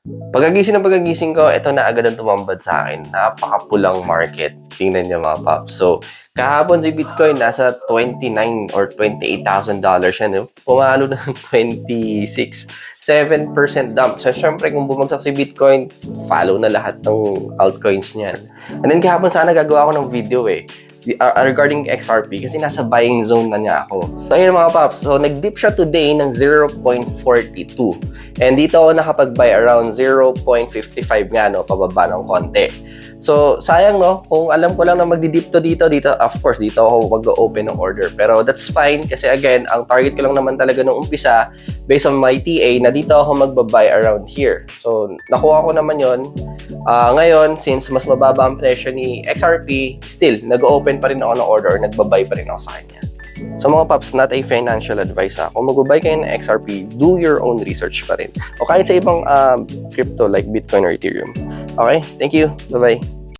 Pagkagising ko, ito na agad ang tumambad sa akin. Napakapulang market. Tingnan niyo mga paps. So, kahapon si Bitcoin nasa 29 or $28,000 yan. Pumalo na ng 26. 7% dump. So, syempre, kung bumagsak si Bitcoin, follow na lahat ng altcoins niyan. And then, kahapon sana gagawa ko ng video regarding XRP kasi nasa buying zone na niya ako. So, ayun mga paps. So, nag-dip siya today ng 0.42. And dito ako nakapag-buy around 0.55 nga, no, pababa ng konti. So, sayang, no? Kung alam ko lang na magdi-dip to dito, of course, dito ako mag-open ng order. Pero that's fine kasi again, ang target ko lang naman talaga nung umpisa, based on my TA, na dito ako magbabuy around here. So, nakuha ko naman yon. Ngayon, since mas mababa ang presyo ni XRP, still, nag-open pa rin ako ng order or nagbabuy pa rin ako sa kanya. So mga paps, not a financial advice ha. Kung mag-buy kayo ng XRP, do your own research pa rin. O kahit sa ibang crypto like Bitcoin or Ethereum. Okay? Thank you. Bye-bye.